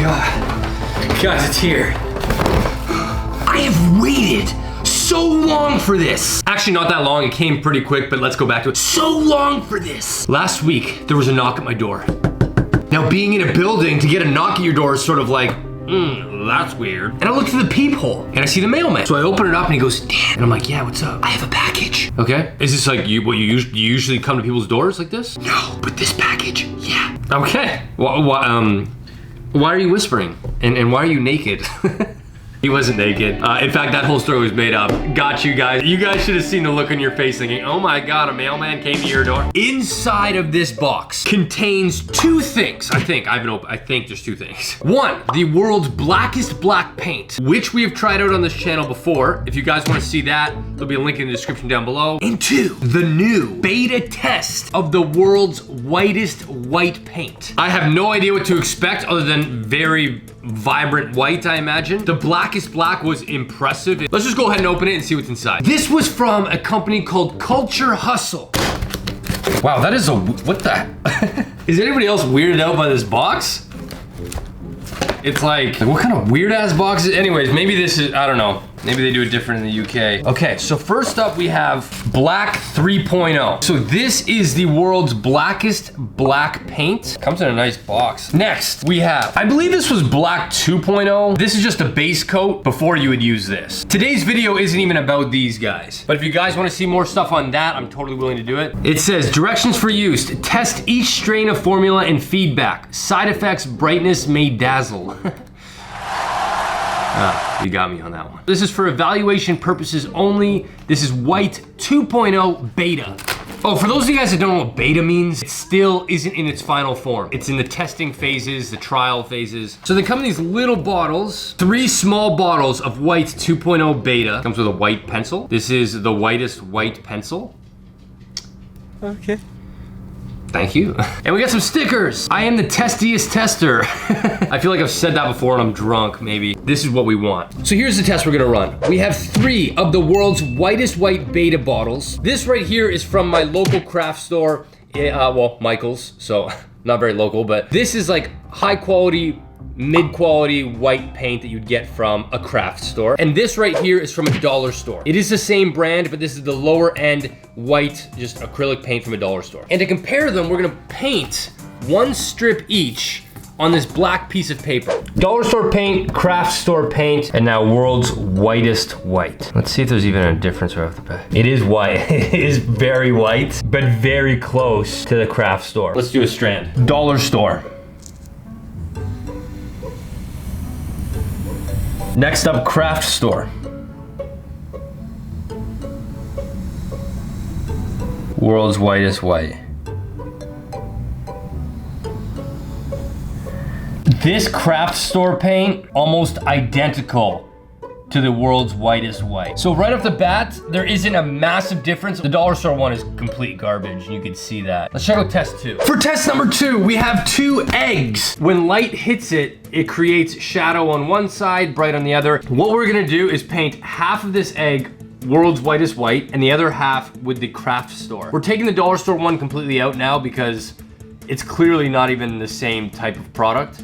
God. Guys, it's here. I have waited so long for this. Actually, not that long. It came pretty quick, but let's go back to it. So long for this. Last week, there was a knock at my door. Now, being in a building, to get a knock at your door is sort of like, that's weird. And I look through the peephole and I see the mailman. So I open it up and he goes, Dan. And I'm like, yeah, what's up? I have a package. Okay. Is this like you usually come to people's doors like this? No, but this package, yeah. Okay. Why are you whispering? And why are you naked? He wasn't naked. In fact, that whole story was made up. Got you guys. You guys should have seen the look on your face thinking, oh my God, a mailman came to your door. Inside of this box contains two things. I think there's two things. One, the world's blackest black paint, which we have tried out on this channel before. If you guys want to see that, there'll be a link in the description down below. And two, the new beta test of the world's whitest white paint. I have no idea what to expect other than very vibrant white, I imagine. The blackest black was impressive. Let's just go ahead and open it and see what's inside. This was from a company called Culture Hustle. Wow, that is what the? Is anybody else weirded out by this box? It's like what kind of weird ass box is? Anyways, maybe this is, I don't know. Maybe they do it different in the UK. Okay, so first up we have Black 3.0. So this is the world's blackest black paint. Comes in a nice box. Next, we have, I believe this was Black 2.0. This is just a base coat before you would use this. Today's video isn't even about these guys. But if you guys want to see more stuff on that, I'm totally willing to do it. It says, directions for use. Test each strain of formula and feedback. Side effects, brightness may dazzle. You got me on that one. This is for evaluation purposes only. This is white 2.0 beta. Oh, for those of you guys that don't know what beta means, it still isn't in its final form. It's in the testing phases, the trial phases. So they come in these little bottles, 3 small bottles of white 2.0 beta. Comes with a white pencil. This is the whitest white pencil. Okay. Thank you. And we got some stickers. I am the testiest tester. I feel like I've said that before and I'm drunk, maybe. This is what we want. So here's the test we're gonna run. We have 3 of the world's whitest white beta bottles. This right here is from my local craft store. Well, Michael's, so not very local, but this is like high quality, mid-quality white paint that you'd get from a craft store. And this right here is from a dollar store. It is the same brand, but this is the lower end white, just acrylic paint from a dollar store. And to compare them, we're gonna paint 1 strip each on this black piece of paper. Dollar store paint, craft store paint, and now world's whitest white. Let's see if there's even a difference right off the bat. It is white. It is very white, but very close to the craft store. Let's do a strand. Dollar store. Next up, craft store. World's whitest white. This craft store paint, almost identical to the world's whitest white. So right off the bat, there isn't a massive difference. The dollar store one is complete garbage, and you can see that. Let's check out test 2. For test number 2, we have 2 eggs. When light hits it, it creates shadow on one side, bright on the other. What we're gonna do is paint half of this egg world's whitest white and the other half with the craft store. We're taking the dollar store one completely out now because it's clearly not even the same type of product.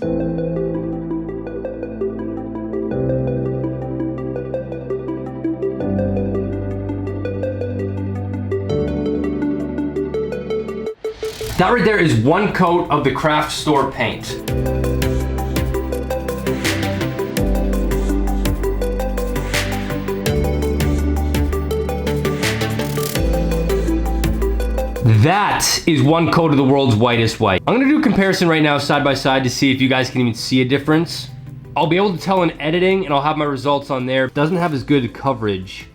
That right there is 1 coat of the craft store paint. That is 1 coat of the world's whitest white. I'm gonna do a comparison right now side by side to see if you guys can even see a difference. I'll be able to tell in editing and I'll have my results on there. It doesn't have as good coverage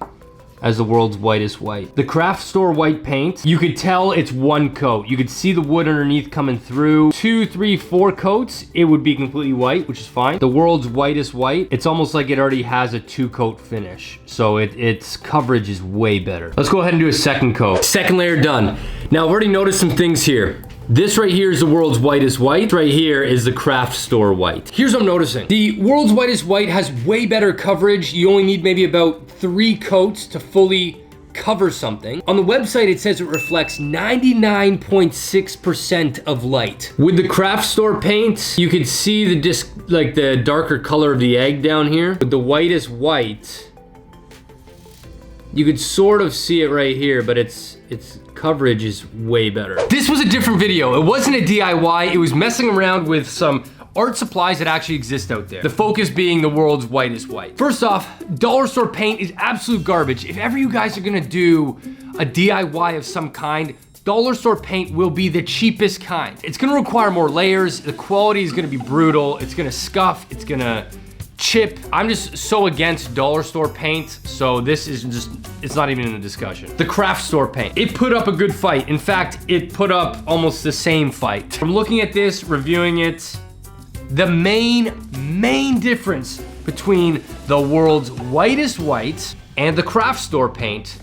as the world's whitest white. The craft store white paint, you could tell it's 1 coat. You could see the wood underneath coming through. 2, 3, 4 coats, it would be completely white, which is fine. The world's whitest white, it's almost like it already has a 2-coat finish. So its coverage is way better. Let's go ahead and do a 2nd coat. 2nd layer done. Now I've already noticed some things here. This right here is the world's whitest white. Right here is the craft store white. Here's what I'm noticing. The world's whitest white has way better coverage. You only need maybe about 3 coats to fully cover something. On the website, it says it reflects 99.6% of light. With the craft store paint, you can see the like the darker color of the egg down here. With the whitest white, you could sort of see it right here, but its coverage is way better. This was a different video. It wasn't a DIY. It was messing around with some art supplies that actually exist out there. The focus being the world's whitest white. First off, dollar store paint is absolute garbage. If ever you guys are gonna do a DIY of some kind, dollar store paint will be the cheapest kind. It's gonna require more layers. The quality is gonna be brutal. It's gonna scuff. It's gonna chip. I'm just so against dollar store paint, so this is just, it's not even in the discussion. The craft store paint, it put up a good fight. In fact, it put up almost the same fight. From looking at this, reviewing it, the main difference between the world's whitest white and the craft store paint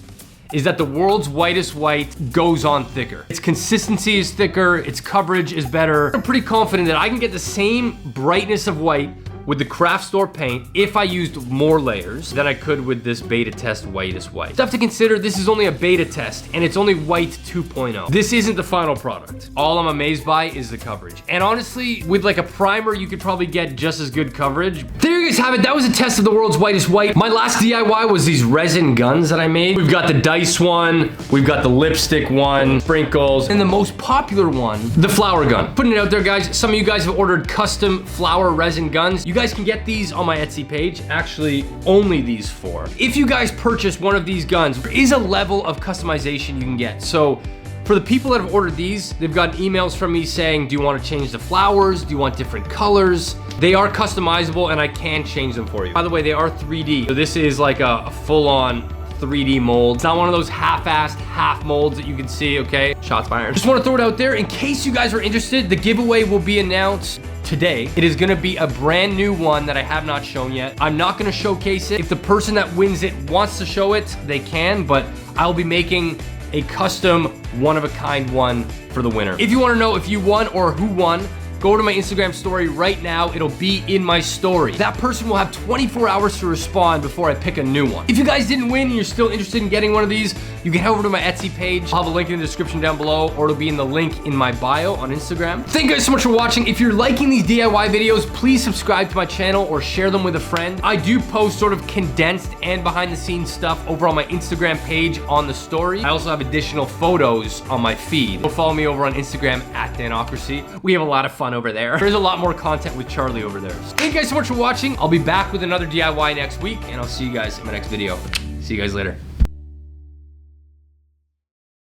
is that the world's whitest white goes on thicker. Its consistency is thicker, its coverage is better. I'm pretty confident that I can get the same brightness of white with the craft store paint if I used more layers than I could with this beta test whitest white. Stuff to consider, this is only a beta test and it's only white 2.0. This isn't the final product. All I'm amazed by is the coverage. And honestly, with like a primer, you could probably get just as good coverage. There you guys have it. That was a test of the world's whitest white. My last DIY was these resin guns that I made. We've got the dice one, we've got the lipstick one, sprinkles, and the most popular one, the flower gun. Putting it out there, guys. Some of you guys have ordered custom flower resin guns. You guys can get these on my Etsy page. Actually, only these 4. If you guys purchase one of these guns, there is a level of customization you can get. So for the people that have ordered these, they've gotten emails from me saying, do you want to change the flowers? Do you want different colors? They are customizable and I can change them for you. By the way, they are 3D. So this is like a full-on 3D mold. It's not one of those half-assed half molds that you can see, okay? Shots fired. Just want to throw it out there in case you guys are interested. The giveaway will be announced today. It is gonna be a brand new one that I have not shown yet. I'm not gonna showcase it. If the person that wins it wants to show it, they can, but I'll be making a custom one-of-a-kind one for the winner. If you wanna know if you won or who won, go to my Instagram story right now. It'll be in my story. That person will have 24 hours to respond before I pick a new one. If you guys didn't win and you're still interested in getting one of these, you can head over to my Etsy page. I'll have a link in the description down below, or it'll be in the link in my bio on Instagram. Thank you guys so much for watching. If you're liking these DIY videos, please subscribe to my channel or share them with a friend. I do post sort of condensed and behind the scenes stuff over on my Instagram page on the story. I also have additional photos on my feed. Go follow me over on Instagram at Danocracy. We have a lot of fun over there. There's a lot more content with Charlie over there. Thank you guys so much for watching. I'll be back with another DIY next week, and I'll see you guys in my next video. See you guys later.